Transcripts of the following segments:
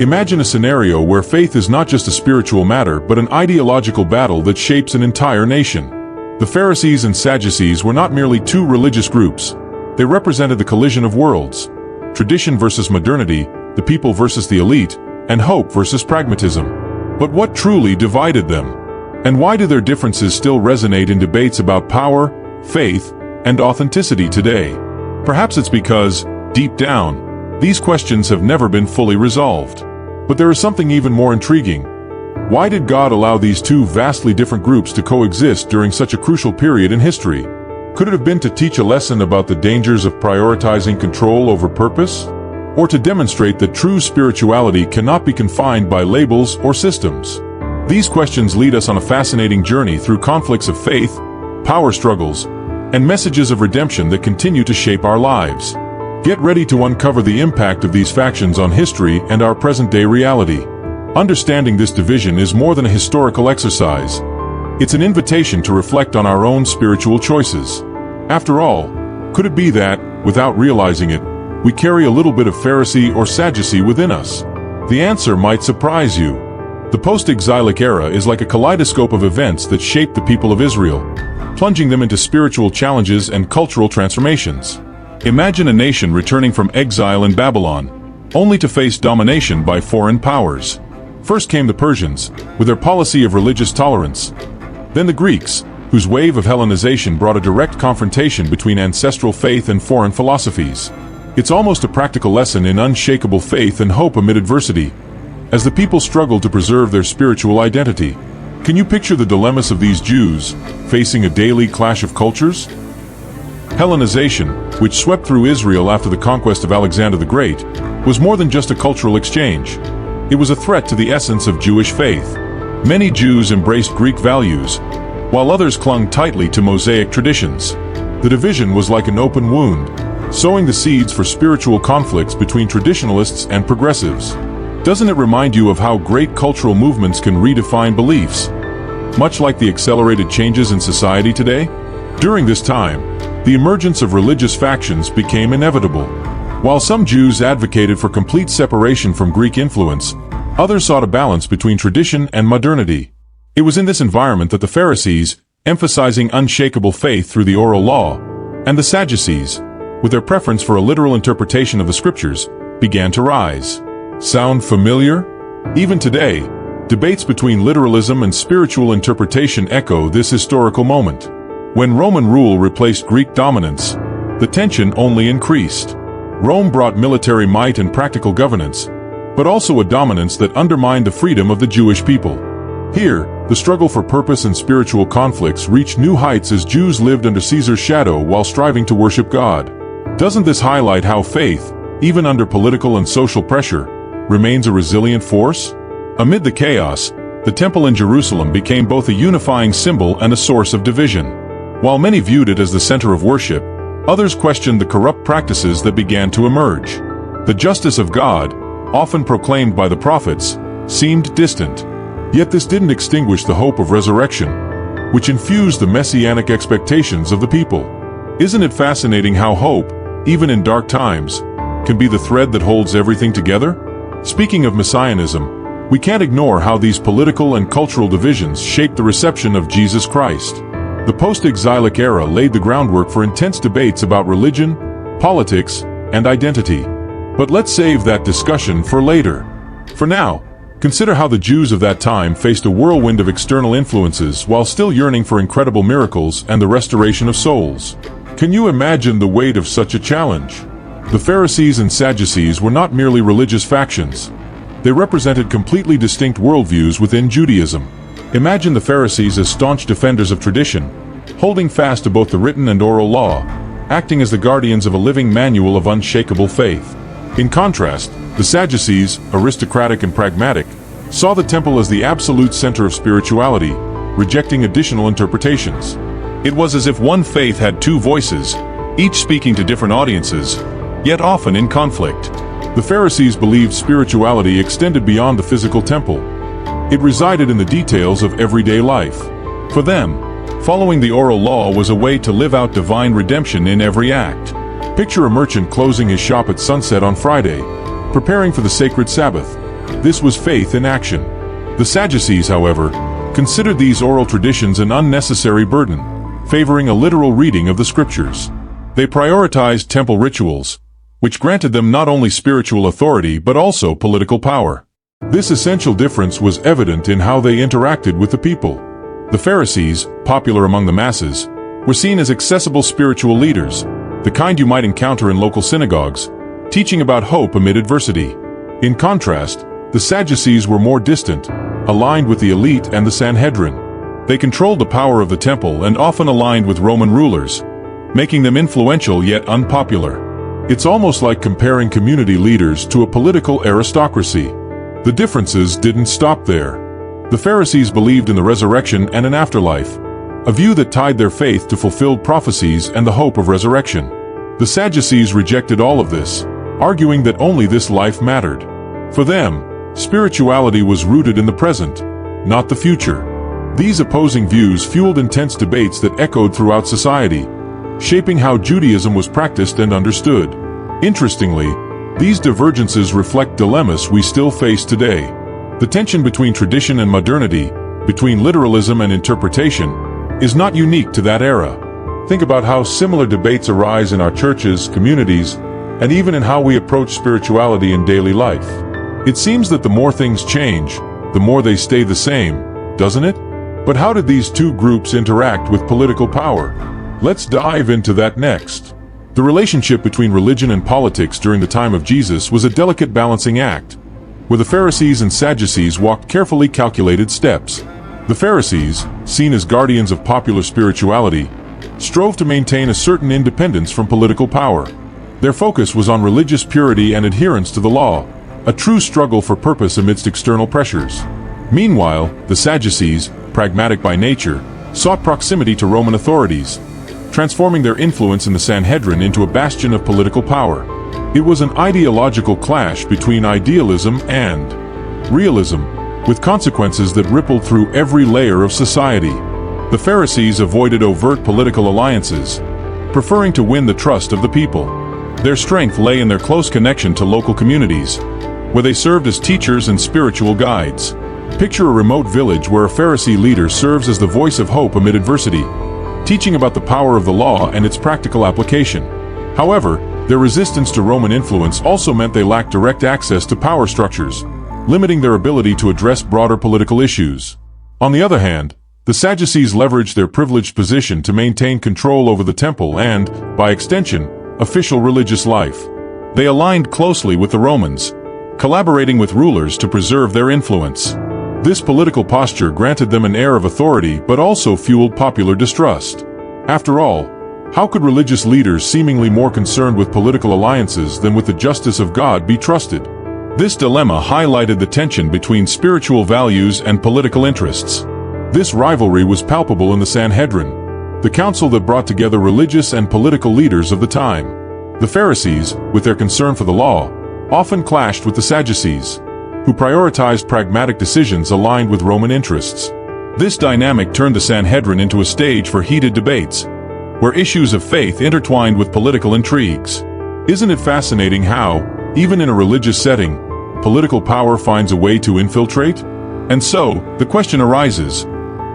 Imagine a scenario where faith is not just a spiritual matter but an ideological battle that shapes an entire nation. The Pharisees and Sadducees were not merely two religious groups. They represented the collision of worlds: tradition versus modernity, the people versus the elite, and hope versus pragmatism. But what truly divided them? And why do their differences still resonate in debates about power, faith, and authenticity today? Perhaps it's because, deep down, these questions have never been fully resolved. But there is something even more intriguing. Why did God allow these two vastly different groups to coexist during such a crucial period in history? Could it have been to teach a lesson about the dangers of prioritizing control over purpose? Or to demonstrate that true spirituality cannot be confined by labels or systems? These questions lead us on a fascinating journey through conflicts of faith, power struggles, and messages of redemption that continue to shape our lives. Get ready to uncover the impact of these factions on history and our present-day reality. Understanding this division is more than a historical exercise. It's an invitation to reflect on our own spiritual choices. After all, could it be that, without realizing it, we carry a little bit of Pharisee or Sadducee within us? The answer might surprise you. The post-exilic era is like a kaleidoscope of events that shaped the people of Israel, plunging them into spiritual challenges and cultural transformations. Imagine a nation returning from exile in Babylon, only to face domination by foreign powers. First came the Persians, with their policy of religious tolerance. Then the Greeks, whose wave of Hellenization brought a direct confrontation between ancestral faith and foreign philosophies. It's almost a practical lesson in unshakable faith and hope amid adversity, as the people struggle to preserve their spiritual identity. Can you picture the dilemmas of these Jews, facing a daily clash of cultures? Hellenization, which swept through Israel after the conquest of Alexander the Great, was more than just a cultural exchange. It was a threat to the essence of Jewish faith. Many Jews embraced Greek values, while others clung tightly to Mosaic traditions. The division was like an open wound, sowing the seeds for spiritual conflicts between traditionalists and progressives. Doesn't it remind you of how great cultural movements can redefine beliefs, much like the accelerated changes in society today? During this time, the emergence of religious factions became inevitable. While some Jews advocated for complete separation from Greek influence, others sought a balance between tradition and modernity. It was in this environment that the Pharisees, emphasizing unshakable faith through the oral law, and the Sadducees, with their preference for a literal interpretation of the scriptures, began to rise. Sound familiar? Even today, debates between literalism and spiritual interpretation echo this historical moment. When Roman rule replaced Greek dominance, the tension only increased. Rome brought military might and practical governance, but also a dominance that undermined the freedom of the Jewish people. Here, the struggle for purpose and spiritual conflicts reached new heights as Jews lived under Caesar's shadow while striving to worship God. Doesn't this highlight how faith, even under political and social pressure, remains a resilient force? Amid the chaos, the temple in Jerusalem became both a unifying symbol and a source of division. While many viewed it as the center of worship, others questioned the corrupt practices that began to emerge. The justice of God, often proclaimed by the prophets, seemed distant. Yet this didn't extinguish the hope of resurrection, which infused the messianic expectations of the people. Isn't it fascinating how hope, even in dark times, can be the thread that holds everything together? Speaking of messianism, we can't ignore how these political and cultural divisions shaped the reception of Jesus Christ. The post-exilic era laid the groundwork for intense debates about religion, politics, and identity. But let's save that discussion for later. For now, consider how the Jews of that time faced a whirlwind of external influences while still yearning for incredible miracles and the restoration of souls. Can you imagine the weight of such a challenge? The Pharisees and Sadducees were not merely religious factions. They represented completely distinct worldviews within Judaism. Imagine the Pharisees as staunch defenders of tradition, holding fast to both the written and oral law, acting as the guardians of a living manual of unshakable faith. In contrast, the Sadducees, aristocratic and pragmatic, saw the temple as the absolute center of spirituality, rejecting additional interpretations. It was as if one faith had two voices, each speaking to different audiences, yet often in conflict. The Pharisees believed spirituality extended beyond the physical temple. It resided in the details of everyday life. For them, following the oral law was a way to live out divine redemption in every act. Picture a merchant closing his shop at sunset on Friday, preparing for the sacred Sabbath, This was faith in action. The Sadducees, however, considered these oral traditions an unnecessary burden, favoring a literal reading of the scriptures. They prioritized temple rituals, which granted them not only spiritual authority but also political power. This essential difference was evident in how they interacted with the people. The Pharisees, popular among the masses, were seen as accessible spiritual leaders, the kind you might encounter in local synagogues, teaching about hope amid adversity. In contrast, the Sadducees were more distant, aligned with the elite and the Sanhedrin. They controlled the power of the temple and often aligned with Roman rulers, making them influential yet unpopular. It's almost like comparing community leaders to a political aristocracy. The differences didn't stop there. The Pharisees believed in the resurrection and an afterlife, a view that tied their faith to fulfilled prophecies and the hope of resurrection. The Sadducees rejected all of this, arguing that only this life mattered. For them, spirituality was rooted in the present, not the future. These opposing views fueled intense debates that echoed throughout society, shaping how Judaism was practiced and understood. Interestingly, these divergences reflect dilemmas we still face today. The tension between tradition and modernity, between literalism and interpretation, is not unique to that era. Think about how similar debates arise in our churches, communities, and even in how we approach spirituality in daily life. It seems that the more things change, the more they stay the same, doesn't it? But how did these two groups interact with political power? Let's dive into that next. The relationship between religion and politics during the time of Jesus was a delicate balancing act, where the Pharisees and Sadducees walked carefully calculated steps. The Pharisees, seen as guardians of popular spirituality, strove to maintain a certain independence from political power. Their focus was on religious purity and adherence to the law, a true struggle for purpose amidst external pressures. Meanwhile, the Sadducees, pragmatic by nature, sought proximity to Roman authorities, transforming their influence in the Sanhedrin into a bastion of political power. It was an ideological clash between idealism and realism, with consequences that rippled through every layer of society. The Pharisees avoided overt political alliances, preferring to win the trust of the people. Their strength lay in their close connection to local communities, where they served as teachers and spiritual guides. Picture a remote village where a Pharisee leader serves as the voice of hope amid adversity, teaching about the power of the law and its practical application. However, their resistance to Roman influence also meant they lacked direct access to power structures, limiting their ability to address broader political issues. On the other hand, the Sadducees leveraged their privileged position to maintain control over the temple and, by extension, official religious life. They aligned closely with the Romans, collaborating with rulers to preserve their influence. This political posture granted them an air of authority but also fueled popular distrust. After all, how could religious leaders seemingly more concerned with political alliances than with the justice of God be trusted? This dilemma highlighted the tension between spiritual values and political interests. This rivalry was palpable in the Sanhedrin, the council that brought together religious and political leaders of the time. The Pharisees, with their concern for the law, often clashed with the Sadducees, who prioritized pragmatic decisions aligned with Roman interests. This dynamic turned the Sanhedrin into a stage for heated debates, where issues of faith intertwined with political intrigues. Isn't it fascinating how, even in a religious setting, political power finds a way to infiltrate? And so, the question arises,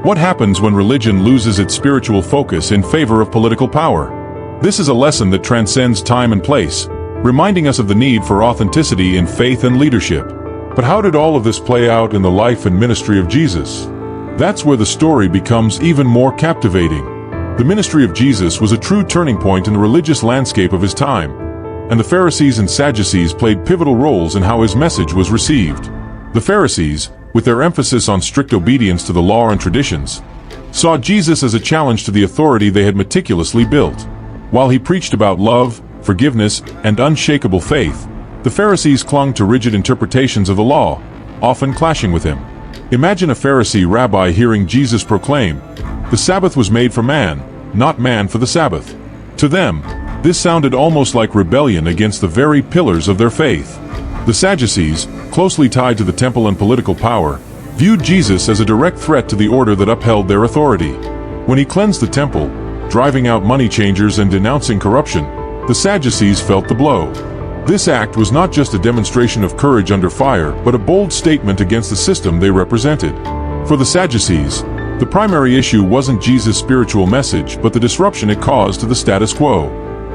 what happens when religion loses its spiritual focus in favor of political power? This is a lesson that transcends time and place, reminding us of the need for authenticity in faith and leadership. But how did all of this play out in the life and ministry of Jesus? That's where the story becomes even more captivating. The ministry of Jesus was a true turning point in the religious landscape of his time, and the Pharisees and Sadducees played pivotal roles in how his message was received. The Pharisees, with their emphasis on strict obedience to the law and traditions, saw Jesus as a challenge to the authority they had meticulously built. While he preached about love, forgiveness, and unshakable faith, the Pharisees clung to rigid interpretations of the law, often clashing with him. Imagine a Pharisee rabbi hearing Jesus proclaim, "The Sabbath was made for man, not man for the Sabbath." To them, this sounded almost like rebellion against the very pillars of their faith. The Sadducees, closely tied to the temple and political power, viewed Jesus as a direct threat to the order that upheld their authority. When he cleansed the temple, driving out money changers and denouncing corruption, the Sadducees felt the blow. This act was not just a demonstration of courage under fire, but a bold statement against the system they represented. For the Sadducees, the primary issue wasn't Jesus' spiritual message, but the disruption it caused to the status quo.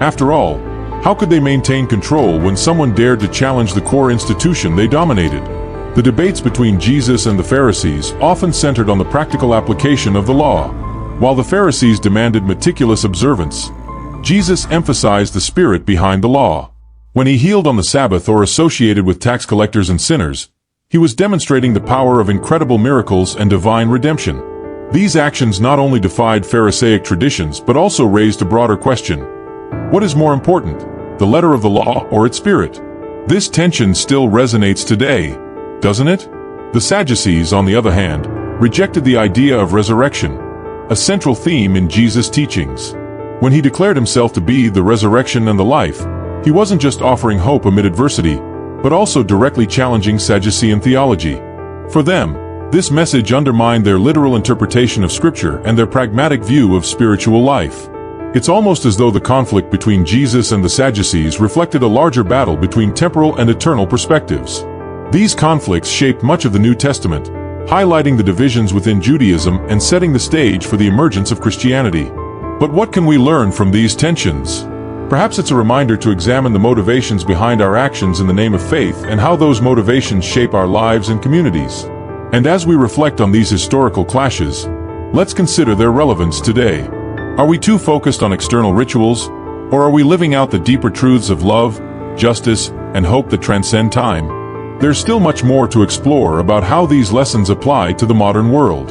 After all, how could they maintain control when someone dared to challenge the core institution they dominated? The debates between Jesus and the Pharisees often centered on the practical application of the law. While the Pharisees demanded meticulous observance, Jesus emphasized the spirit behind the law. When he healed on the Sabbath or associated with tax collectors and sinners, he was demonstrating the power of incredible miracles and divine redemption. These actions not only defied Pharisaic traditions but also raised a broader question. What is more important, the letter of the law or its spirit? This tension still resonates today, doesn't it? The Sadducees, on the other hand, rejected the idea of resurrection, a central theme in Jesus' teachings. When he declared himself to be the resurrection and the life, he wasn't just offering hope amid adversity, but also directly challenging Sadducean theology. For them, this message undermined their literal interpretation of Scripture and their pragmatic view of spiritual life. It's almost as though the conflict between Jesus and the Sadducees reflected a larger battle between temporal and eternal perspectives. These conflicts shaped much of the New Testament, highlighting the divisions within Judaism and setting the stage for the emergence of Christianity. But what can we learn from these tensions? Perhaps it's a reminder to examine the motivations behind our actions in the name of faith and how those motivations shape our lives and communities. And as we reflect on these historical clashes, let's consider their relevance today. Are we too focused on external rituals, or are we living out the deeper truths of love, justice, and hope that transcend time? There's still much more to explore about how these lessons apply to the modern world.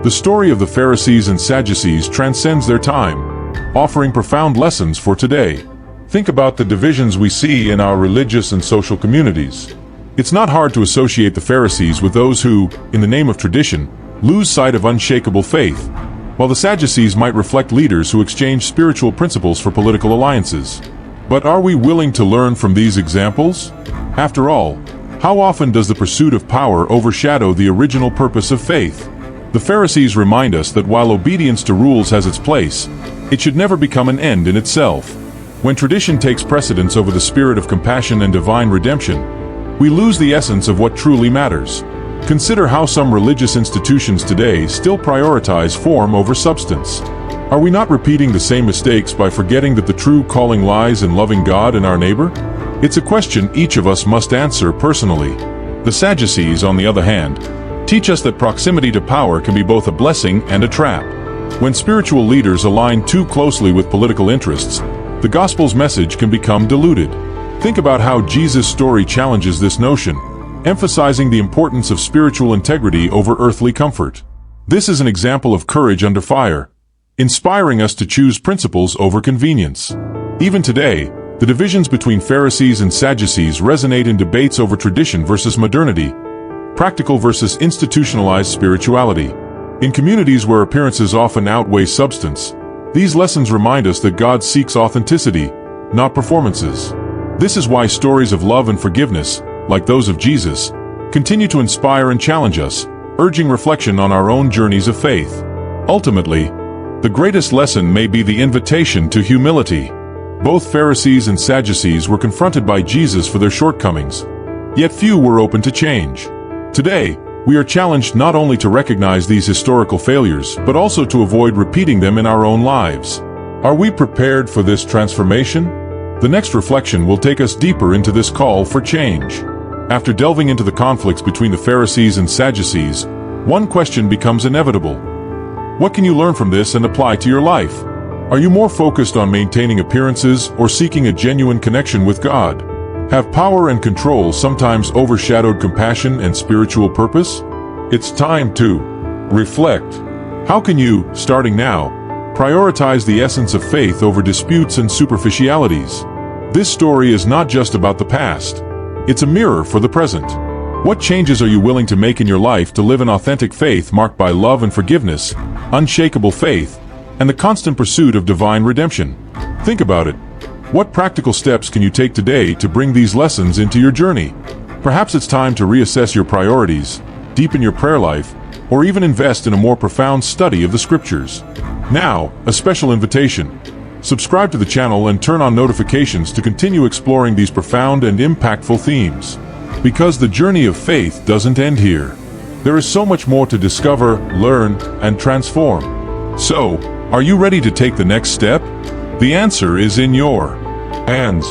The story of the Pharisees and Sadducees transcends their time, offering profound lessons for today. Think about the divisions we see in our religious and social communities. It's not hard to associate the Pharisees with those who, in the name of tradition, lose sight of unshakable faith, while the Sadducees might reflect leaders who exchange spiritual principles for political alliances. But are we willing to learn from these examples? After all, how often does the pursuit of power overshadow the original purpose of faith? The Pharisees remind us that while obedience to rules has its place, it should never become an end in itself. When tradition takes precedence over the spirit of compassion and divine redemption, we lose the essence of what truly matters. Consider how some religious institutions today still prioritize form over substance. Are we not repeating the same mistakes by forgetting that the true calling lies in loving God and our neighbor? It's a question each of us must answer personally. The Sadducees, on the other hand, teach us that proximity to power can be both a blessing and a trap. When spiritual leaders align too closely with political interests, the gospel's message can become diluted. Think about how Jesus' story challenges this notion, emphasizing the importance of spiritual integrity over earthly comfort. This is an example of courage under fire, inspiring us to choose principles over convenience. Even today, the divisions between Pharisees and Sadducees resonate in debates over tradition versus modernity, practical versus institutionalized spirituality. In communities where appearances often outweigh substance, these lessons remind us that God seeks authenticity, not performances. This is why stories of love and forgiveness, like those of Jesus, continue to inspire and challenge us, urging reflection on our own journeys of faith. Ultimately, the greatest lesson may be the invitation to humility. Both Pharisees and Sadducees were confronted by Jesus for their shortcomings, yet few were open to change. Today, we are challenged not only to recognize these historical failures, but also to avoid repeating them in our own lives. Are we prepared for this transformation? The next reflection will take us deeper into this call for change. After delving into the conflicts between the Pharisees and Sadducees, one question becomes inevitable. What can you learn from this and apply to your life? Are you more focused on maintaining appearances or seeking a genuine connection with God? Have power and control sometimes overshadowed compassion and spiritual purpose? It's time to reflect. How can you, starting now, prioritize the essence of faith over disputes and superficialities? This story is not just about the past. It's a mirror for the present. What changes are you willing to make in your life to live an authentic faith marked by love and forgiveness, unshakable faith, and the constant pursuit of divine redemption? Think about it. What practical steps can you take today to bring these lessons into your journey? Perhaps it's time to reassess your priorities, deepen your prayer life, or even invest in a more profound study of the Scriptures. Now, a special invitation. Subscribe to the channel and turn on notifications to continue exploring these profound and impactful themes. Because the journey of faith doesn't end here. There is so much more to discover, learn, and transform. So, are you ready to take the next step? The answer is in your hands.